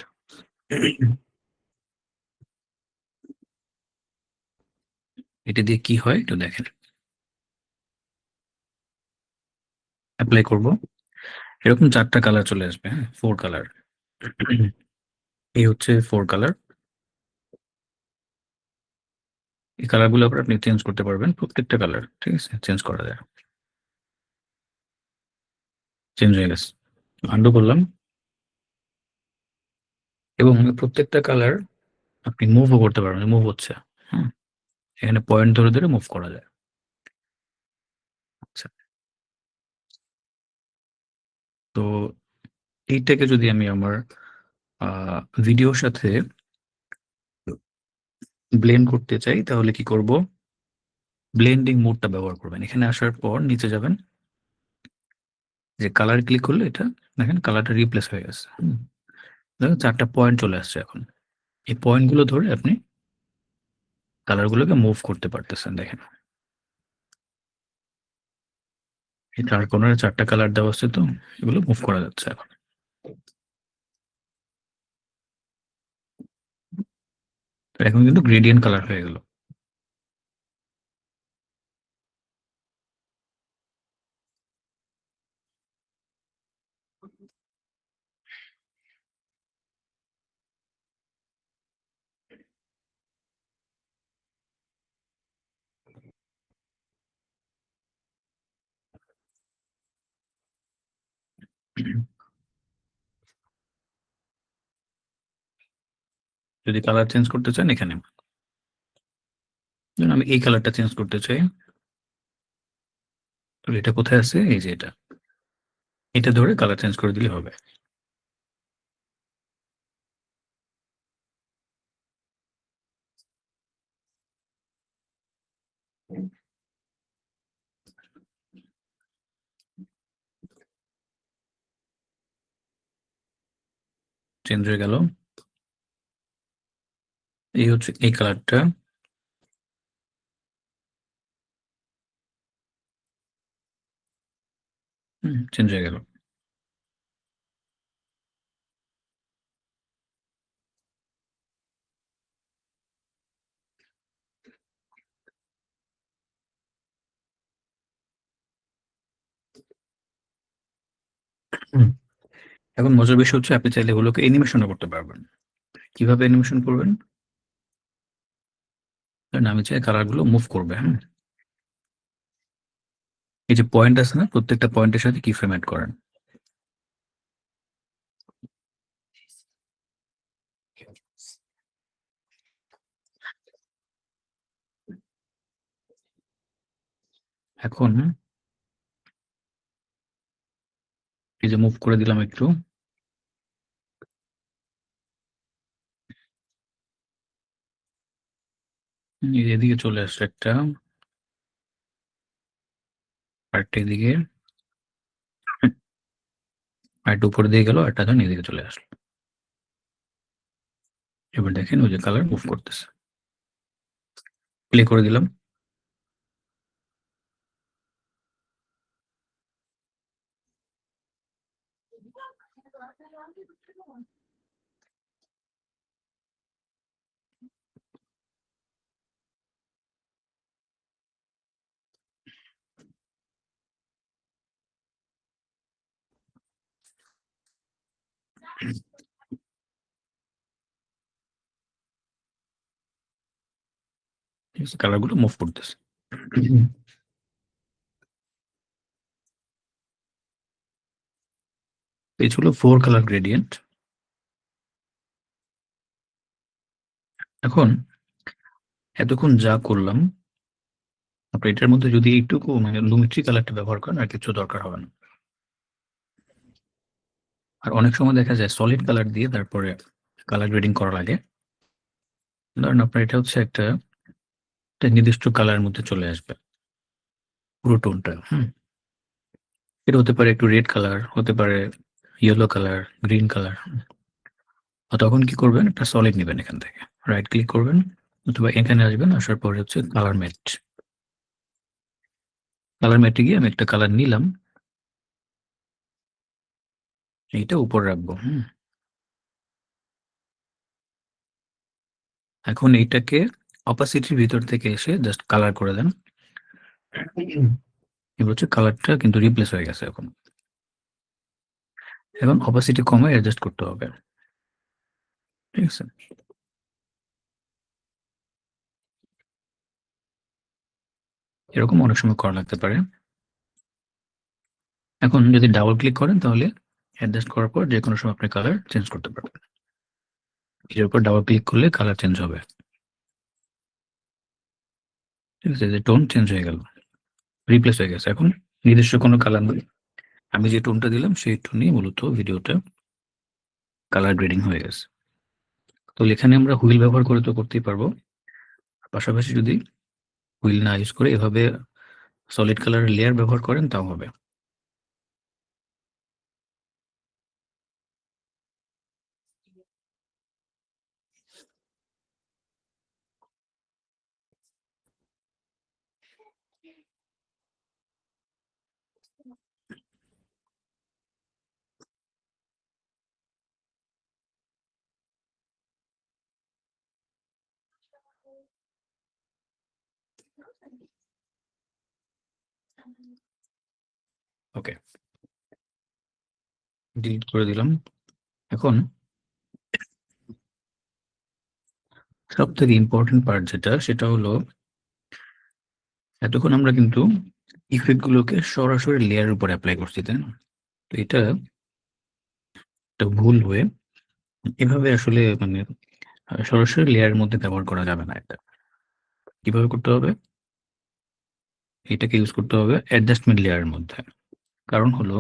এটা দিয়ে কি হয় একটু দেখেন। অ্যাপ্লাই করব, এরকম চারটা কালার চলে আসবে। হ্যাঁ, ফোর কালার। এই হচ্ছে ফোর কালার। এই কালারগুলো আবার আপনি চেঞ্জ করতে পারবেন, প্রত্যেকটা কালার ঠিক আছে চেঞ্জ করা যায়। চেঞ্জ হয়ে গেছে, আন্ডু করলাম। এবং প্রত্যেকটা কালার আপনি মুভও করতে পারবেন, মুভ হচ্ছে। হ্যাঁ, এখানে পয়েন্ট ধরে ধরে মুভ করা যায়। আচ্ছা, তো এইটাকে যদি আমি আমার ভিডিওর সাথে ব্লেন্ড করতে চাই তাহলে কি করব? ব্লেন্ডিং মোডটা ব্যবহার করবেন। এখানে আসার পর নিচে যাবেন, যে কালার ক্লিক করলে এটা দেখেন কালারটা রিপ্লেস হয়ে গেছে। দেখেন চারটা পয়েন্ট চলে আসছে এখন। এই পয়েন্ট গুলো ধরে আপনি কালার গুলোকে মুভ করতে পারতেছেন। দেখেন এই চার কোণার চারটা কালার দেওয়া আছে, তো এগুলো মুভ করা যাচ্ছে এখন। তো এখন কিন্তু গ্রেডিয়েন্ট কালার হয়ে গেল। যদি কালার চেঞ্জ করতে চান এখানে, ধরুন আমি এই কালারটা চেঞ্জ করতে চাই, তো এটা কোথায় আছে? এই যে এটা, এটা ধরে কালার চেঞ্জ করে দিলে হবে। চেঞ্জ হয়ে গেল। এই হচ্ছে এই কালারটা। চেঞ্জ হয়ে গেল। হুম, এখন মজার বিষয় হচ্ছে আপনি চাইলে এগুলোকে অ্যানিমেশনও করতে পারবেন। কিভাবে অ্যানিমেশন করবেন? ধরেন আমি চাই কালার গুলো মুভ করবে। হ্যাঁ, এই যে পয়েন্ট আছে না, প্রত্যেকটা পয়েন্টের সাথে কি ফ্রেম অ্যাড করেন। এখন এই যে মুভ করে দিলাম একটু, এই যে এদিকে চলে আসছে একটা, আরেকটা এদিকে, আর একটু উপরে দিয়ে গেল, আরেকটা ধরেন এদিকে চলে আসলো। এবার দেখেন ওই যে কালার মুভ করতেছে। প্লে করে দিলাম। ঠিক আছে, কালার গুলো মুভ করতেছে। এই ছিল 4 কালার গ্রেডিয়েন্ট। এখন এতক্ষণ যা করলাম, আপনি এটার মধ্যে যদি এইটুকু মানে লুমিট্রি কালারটা ব্যবহার করেন, আর কিছু দরকার হবে না। আর অনেক সময় দেখা যায় সলিড কালার দিয়ে তারপরে কালার গ্রেডিং করা লাগে। ধরেন আপনার এটা হচ্ছে একটা নির্দিষ্ট কালারের মধ্যে চলে আসবে পুরো টোনটা। এটা হতে পারে একটু রেড কালার, হতে পারে ইয়েলো কালার, গ্রিন কালার। তখন কি করবেন, একটা সলিড নেবেন, এখান থেকে রাইট ক্লিক করবেন, অথবা এখানে আসবেন, আসার পরে হচ্ছে কালার ম্যাট। কালার ম্যাটে গিয়ে আমি একটা কালার নিলাম, এইটা উপর রাখবো। এখন এইটাকে অপাসিটির ভিতর থেকে এসে জাস্ট কালার করে দেন। এবার হচ্ছে কালারটা কিন্তু রিপ্লেস হয়ে গেছে এখন। এখন অপাসিটি কমে অ্যাডজাস্ট করতে হবে। ঠিক আছে, এরকম অনেক সময় করা লাগতে পারে। এখন যদি ডাবল ক্লিক করেন তাহলে অ্যাডজাস্ট করার পর যে কোনো সময় আপনি কালার চেঞ্জ করতে পারবেন। এর উপর ডাবল ক্লিক করলে কালার চেঞ্জ হবে। ঠিক আছে, যে টোন চেঞ্জ হয়ে গেল, রিপ্লেস হয়ে গেছে। এখন নিজস্ব কোনো কালার নেই, আমি যে টোনটা দিলাম সেই টোনই মূলত ভিডিওটা কালার গ্রেডিং হয়ে গেছে। তো এখানে আমরা হুইল ব্যবহার করে তো করতেই পারবো, পাশাপাশি যদি হুইল না ইউজ করে এভাবে সলিড কালার লেয়ার ব্যবহার করেন তাও হবে। ওকে, ডিলিট করে দিলাম। এখন সব থেকে ইম্পর্টেন্ট পার্ট যেটা, সেটা হলো এতক্ষণ আমরা কিন্তু ইফেক্ট গুলোকে সরাসরি লেয়ারের উপর অ্যাপ্লাই করছি, তাই না? তো এটা একটা ভুল হয়ে এভাবে আসলে মানে সরাসরি লেয়ারের মধ্যে ব্যবহার করা যাবে না। এটা কিভাবে করতে হবে, এটাকে ইউজ করতে হবে অ্যাডজাস্টমেন্ট লেয়ারের মধ্যে। কারণ হলো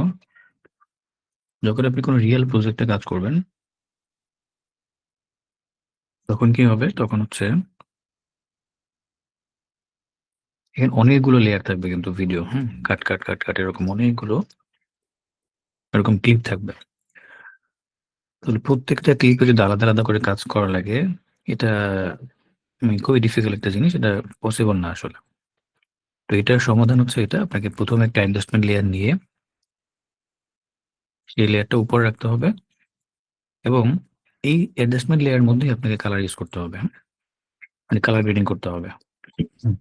যখন আপনি কোনো রিয়েল প্রজেক্টে কাজ করবেন তখন কি হবে, তখন হচ্ছে এখানে অনেকগুলো লেয়ার থাকবে কিন্তু ভিডিও, কাট কাট কাট কাট এরকম অনেকগুলো এরকম ক্লিপ থাকবে। তাহলে প্রত্যেকটা ক্লিপে যদি আলাদা আলাদা করে কাজ করা লাগে, এটা খুবই ডিফিকাল্ট একটা জিনিস, এটা পসিবল না আসলে। তো এটার সমাধান হচ্ছে এটা, আপনাকে প্রথমে একটা অ্যাডজাস্টমেন্ট লেয়ার নিয়ে সেই লেয়ারটা উপরে রাখতে হবে, এবং এই অ্যাডজাস্টমেন্ট লেয়ার মধ্যেই আপনাকে কালার ইউজ করতে হবে, মানে কালার গ্রেডিং করতে হবে। হুম,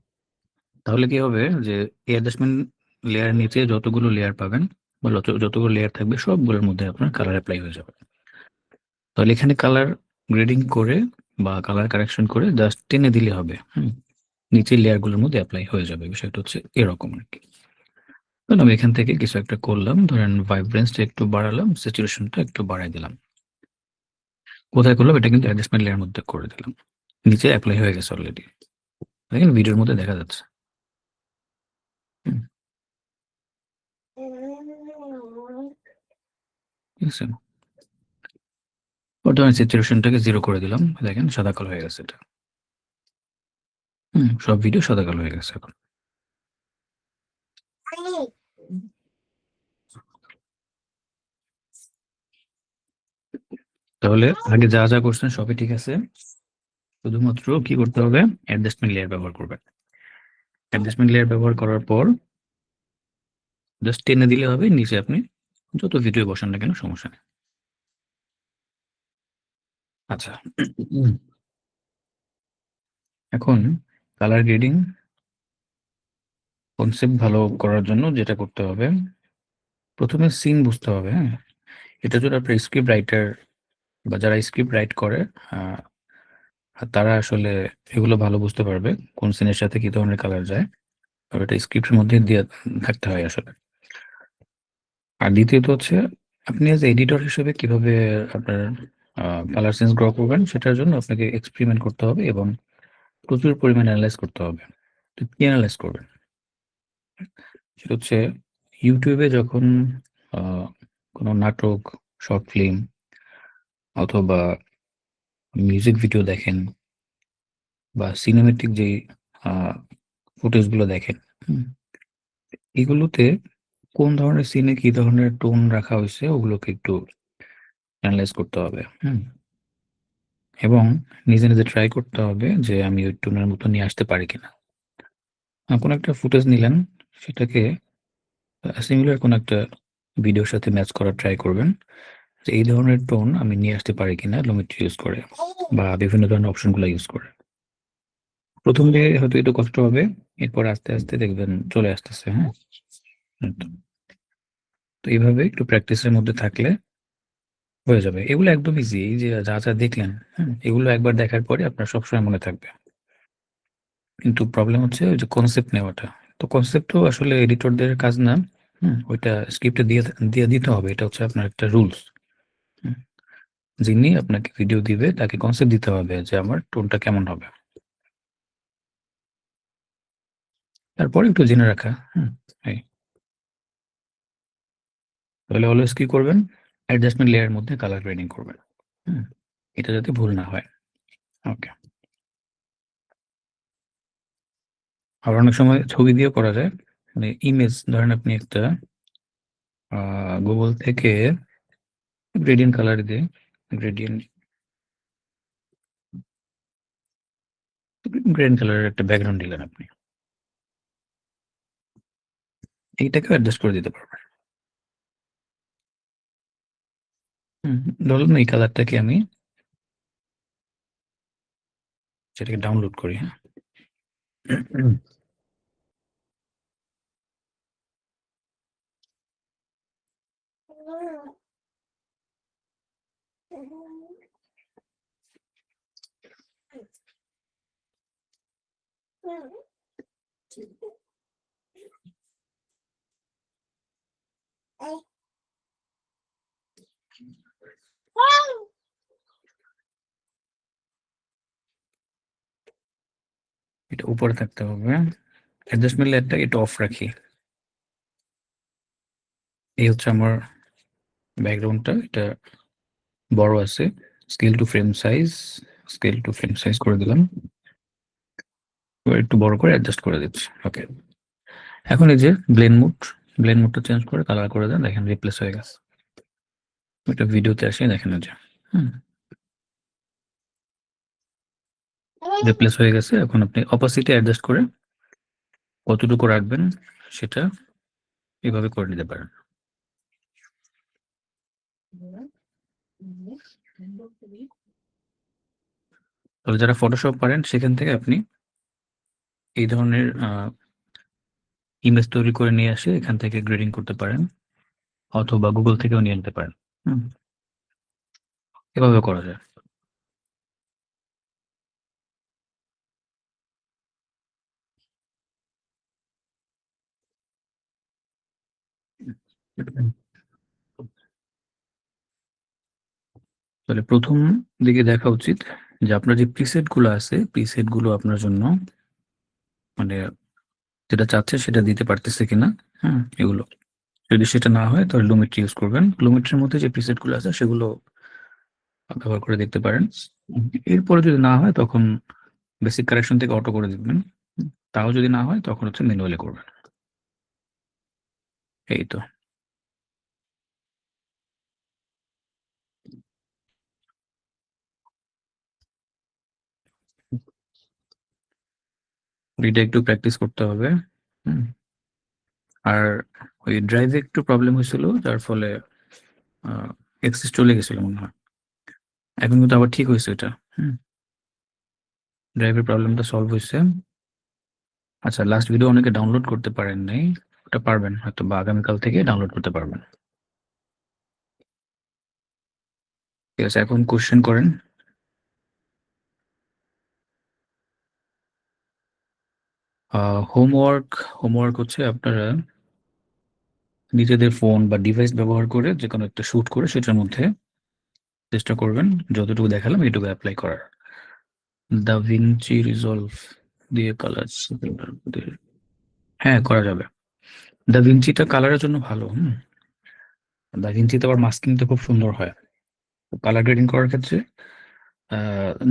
তাহলে কি হবে যে এই অ্যাডজাস্টমেন্ট লেয়ার নিচে যতগুলো লেয়ার পাবেন বা যতগুলো লেয়ার থাকবে সবগুলোর মধ্যে আপনার কালার অ্যাপ্লাই হয়ে যাবে। তাহলে এখানে কালার গ্রেডিং করে বা কালার কারেকশন করে জাস্ট টেনে দিলে হবে, নিচের লেয়ার গুলোর মধ্যে অ্যাপ্লাই হয়ে যাবে। বিষয়টা হচ্ছে এরকম আর কি। ধরুন আমি এখান থেকে কিছু একটা করলাম, ধরেন ভাইব্রেন্সটা একটু বাড়ালাম, স্যাচুরেশনটা একটু বাড়াই দিলাম। কোথায় করলাম, এটা কিন্তু অ্যাডজাস্টমেন্ট লেয়ার মধ্যে করে দিলাম, নিচে অ্যাপ্লাই হয়ে গেছে অলরেডি, দেখেন ভিডিওর মধ্যে দেখা যাচ্ছে। হুম, ঠিক আছে, ওটা আমি স্যাচুরেশনটাকে 0 করে দিলাম, দেখেন সাদা কালো হয়ে গেছে এটা। সব ভিডিও সাদা কালো হয়ে গেছে এখন। তাহলে আগে যা যা করছেন সবই ঠিক আছে, শুধুমাত্র কি করতে হবে, অ্যাডজাস্টমেন্ট লেয়ার ব্যবহার করবেন। অ্যাডজাস্টমেন্ট লেয়ার ব্যবহার করার পর জাস্ট টেনে দিলে হবে, নিচে আপনি যত ভিডিও বসান না কেন সমস্যা নেই। আচ্ছা, এখন কালার গ্রেডিং কনসেপ্ট ভালো করার জন্য যেটা করতে হবে, প্রথমে সিন বুঝতে হবে। এটা যদি আপনার স্ক্রিপ্ট রাইটার বা যারা স্ক্রিপ্ট রাইট করে তারা আসলে এগুলো ভালো বুঝতে পারবে কোন সিনের সাথে কি ধরনের কালার যায়। আর এটা স্ক্রিপ্টের মধ্যে দিয়ে থাকতে হয় আসলে। আর দ্বিতীয়ত হচ্ছে আপনি এজ এডিটর হিসেবে কিভাবে আপনার কালার সেন্স গ্রো করবেন সেটার জন্য আপনাকে এক্সপেরিমেন্ট করতে হবে এবং প্রচুর পরিমাণে অ্যানালাইজ করতে হবে। তো কি অ্যানালাইজ করবেন? সেটা হচ্ছে ইউটিউবে যখন কোনো নাটক, শর্ট ফিল্ম অথবা মিউজিক ভিডিও দেখেন বা সিনেমেটিক যেই ফুটেজগুলো দেখেন, হুম? এগুলোতে কোন ধরনের সিনে কি ধরনের টোন রাখা হইছে ওগুলোকে একটু এনালাইজ করতে হবে, হুম? এবং নিজে, নিজে ট্রাই করতে হবে যে আমি ওই টোনের মতো নিয়ে আসতে পারি কিনা। কোনো একটা ফুটেজ নিলেন, সেটাকে সিমিলার কোনো একটা ভিডিওর সাথে ম্যাচ করার ট্রাই করবেন। যে এই ধরনের টোন আমি নিয়ে আসতে পারি কিনা লুমিট্রি ইউজ করে বা বিভিন্ন ধরনের অপশনগুলো ইউজ করে। ১ম দিকে হয়তো একটু কষ্ট হবে। এরপর আস্তে, আস্তে দেখবেন চলে আসতেছে, হ্যাঁ? একদম। তো এইভাবে একটু প্র্যাকটিসের মধ্যে থাকলে হয়ে যাবে। এগুলো একদম ইজি। এই যে যা, যা দেখলেন, হুম? এগুলো একবার দেখার পরে আপনার সবসময় মনে থাকবে। কিন্তু প্রবলেম হচ্ছে ওই যে কনসেপ্ট নেওয়াটা। তো কনসেপ্ট তো আসলে এডিটরদের কাজ না। হুম? ওইটা স্ক্রিপ্টে দিয়ে দিতে হবে। এটা হচ্ছে আপনার একটা রুলস। হুম? যিনি আপনাকে ভিডিও দিবে তাকে কনসেপ্ট দিতে হবে যে আমার টোনটা কেমন হবে। তারপরে একটু জেনে রাখা। হুম? এই। তাহলে অলওয়েজ কি করবেন? অ্যাডজাস্টমেন্ট লেয়ারের মধ্যে কালার গ্রেডিং করবেন। হুম? এটা যাতে ভুল না হয়। ওকে। আবার অনেক সময় ছবি দিয়েও করা যায়। মানে ইমেজ ধরেন আপনি একটা Google থেকে গ্রেডিয়েন্ট কালার দিয়ে গ্রেডিয়েন্ট গ্রেডিয়েন্ট কালারের একটা ব্যাকগ্রাউন্ড দিলেন আপনি। এইটাকেও অ্যাডজাস্ট করে দিতে পারবেন। হুম, ধরুন এই কালারটাকে আমি সেটাকে ডাউনলোড করি, হ্যাঁ? এটা উপরে থাকতে হবে। অ্যাডজাস্টমেন্ট লেয়ারটা একটু অফ রাখি। এই হচ্ছে আমার ব্যাকগ্রাউন্ডটা। এটা বড় আছে। স্কেল টু ফ্রেম সাইজ করে দিলাম। এবার একটু বড় করে অ্যাডজাস্ট করে দিচ্ছি। ওকে। এখন এই যে ব্লেন্ড মোডটা চেঞ্জ করে কালার করে দেন। দেখেন রিপ্লেস হয়ে গেছে। এটা ভিডিওতে আসে দেখেন এই যে। হুম? রিপ্লেস হয়ে গেছে। এখন আপনি অপাসিটি অ্যাডজাস্ট করে কতটুকু রাখবেন সেটা এভাবে করে নিতে পারেন। তবে যারা ফটোশপ পারেন সেখান থেকে আপনি এই ধরনের ইমেজ তৈরি করে নিয়ে আসে এখান থেকে গ্রেডিং করতে পারেন অথবা গুগল থেকেও নিয়ে নিতে পারেন। হুম? এভাবে করা যায়। তাহলে ১ম দিকে দেখা উচিত যে আপনার যে প্রিসেট গুলো আছে, প্রিসেট গুলো আপনার জন্য মানে যেটা চাচ্ছে সেটা দিতে পারতেছে কিনা, হুম? এগুলো। যদি সেটা না হয় তাহলে লুমিট্রি ইউজ করবেন। লুমিট্রির মধ্যে যে প্রিসেট গুলো আছে সেগুলো ব্যবহার করে দেখতে পারেন। এরপরে যদি না হয় তখন বেসিক কারেকশন থেকে অটো করে দিবেন। তাও যদি না হয় তখন হচ্ছে ম্যানুয়ালি করবেন। এই তো। এটা একটু প্র্যাকটিস করতে হবে। হুম? আর ওই ড্রাইভে একটু প্রবলেম হয়েছিল যার ফলে অ্যাক্সেস চলে গেছিল মনে হয়। এখন কিন্তু আবার ঠিক হয়েছে এটা। হুম? ড্রাইভের প্রবলেমটা সলভ হইছে। আচ্ছা, লাস্ট ভিডিও অনেকে ডাউনলোড করতে পারেন নাই। ওটা পারবেন হয়তো বা আগামীকাল থেকে ডাউনলোড করতে পারবেন। ঠিক আছে, এখন কোশ্চেন করেন। হোমওয়ার্ক হোমওয়ার্ক হচ্ছে আপনারা নিজেদের ফোন বা ডিভাইস ব্যবহার করে যে কোনো একটা শুট করে সেটার মধ্যে চেষ্টা করবেন যতটুকু দেখালাম এইটুকু অ্যাপ্লাই করার। দা ভিঞ্চি রিজলভ দিয়ে কালার, হ্যাঁ করা যাবে। দা ভিঞ্চিটা কালারের জন্য ভালো। দা ভিঞ্চিতে আবার মাস্কিংটা খুব সুন্দর হয়। কালার গ্রেডিং করার ক্ষেত্রে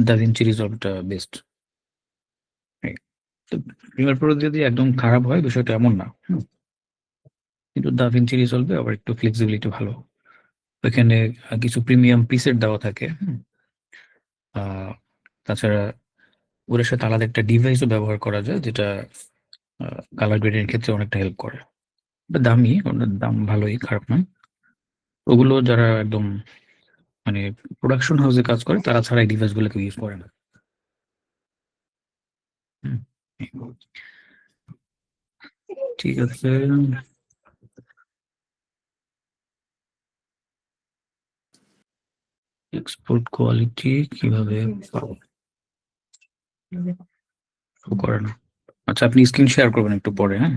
দা ভিঞ্চি রিজলভটা বেস্ট। তো প্রিমিয়ার প্রো যদি একদম খারাপ হয় বিষয়টা এমন না, কিন্তু দা ভিঞ্চি রিজলভে আবার একটু ফ্লেক্সিবিলিটি ভালো। ওইখানে কিছু প্রিমিয়াম প্রিসেট দেওয়া থাকে। তাছাড়া ওর সাথে আলাদা একটা ডিভাইসও ব্যবহার করা যায় যেটা কালার গ্রেডিং এর ক্ষেত্রে অনেকটা হেল্প করে। ওটা দামি, ওটার দাম ভালোই, খারাপ নয়। ওগুলো যারা একদম মানে প্রোডাকশন হাউসে কাজ করে তারা ছাড়া এই ডিভাইস গুলোকে ইউজ করে না। হুম, ঠিক আছে। এক্সপোর্ট কোয়ালিটি কিভাবে পাবো? শো করে না। আচ্ছা, আপনি স্ক্রিন শেয়ার করবেন একটু পরে, হ্যাঁ?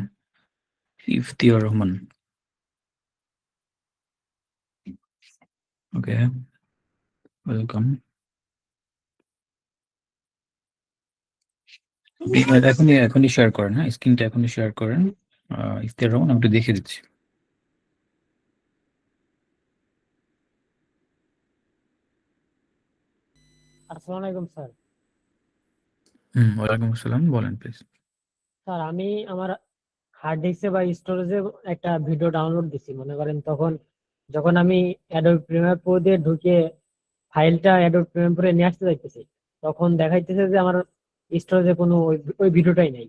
ইফতিয়ার রহমান, ওকে, ওয়েলকাম। এখনই এখনই শেয়ার করেন, হ্যাঁ, স্ক্রিনটা এখনই শেয়ার করেন। ইফতিয়ার রহমান, আমি একটু দেখে দিচ্ছি। আসসালামু আলাইকুম স্যার। ওয়ালাইকুম আসসালাম, বলেন প্লিজ। স্যার আমি আমার হার্ড ডিস্কে বা স্টোরেজে একটা ভিডিও ডাউনলোড দিছি, মনে করেন তখন যখন আমি অ্যাডোব প্রিমিয়ার প্রো দিয়ে ঢুকে ফাইলটা অ্যাডোব প্রিমিয়ার প্রো নিয়ে আসতে যাইতেছি, তখন দেখাইতেছে যে আমার স্টোরেজে কোনো ওই ভিডিওটাই নাই।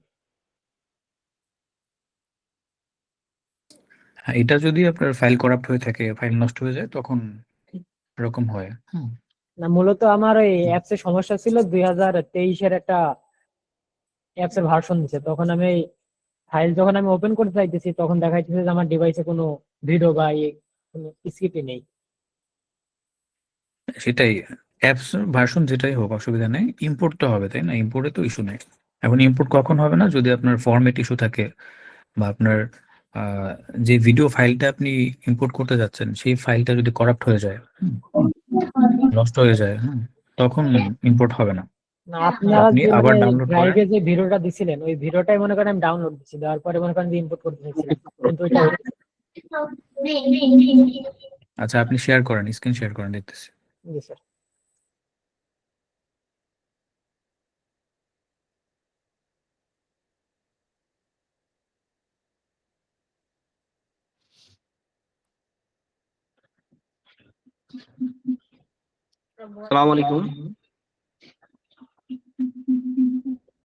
হ্যাঁ, এটা যদি আপনার ফাইল করাপ্ট হয়ে থাকে, ফাইল নষ্ট হয়ে যায়, তখন এরকম হয়। না, মূলত আমার ওই অ্যাপস এর সমস্যা ছিল, 2023-এর একটা অ্যাপস এর ভার্সন দিছে, তখন আমি ফাইল যখন আমি ওপেন করতে চাইতেছি তখন দেখাইতেছে যে আমার ডিভাইসে কোনো ভিডিও বা কোনো স্ক্রিপ্টই নেই। সেটাই, অ্যাপস ভার্সন যেটাই হোক অসুবিধা নেই, ইম্পোর্ট তো হবে, তাই না? ইম্পোর্টে তো ইস্যু নেই। এখন ইম্পোর্ট কখন হবে না, যদি আপনার ফরম্যাট ইস্যু থাকে বা আপনার আহ, যে ভিডিও ফাইলটা আপনি ইম্পোর্ট করতে যাচ্ছেন সেই ফাইলটা যদি করাপ্ট হয়ে যায়, নষ্ট হয়ে যায়, তখন ইম্পোর্ট হবে না। না, তো আপনারা আপনি যে আবার মানে ডাউনলোড করেন। ড্রাইভে যে ভিডিওটা দিছিলেন ওই ভিডিওটাই মনে করেন আমি ডাউনলোড দিচ্ছি, দেওয়ার পরে মনে করেন যে ইম্পোর্ট করতে চাইছিলাম, কিন্তু ওইটা আচ্ছা, আপনি শেয়ার করেন, স্ক্রিন শেয়ার করেন, দেখতেছি। জি স্যার। সালাম আলাইকুম।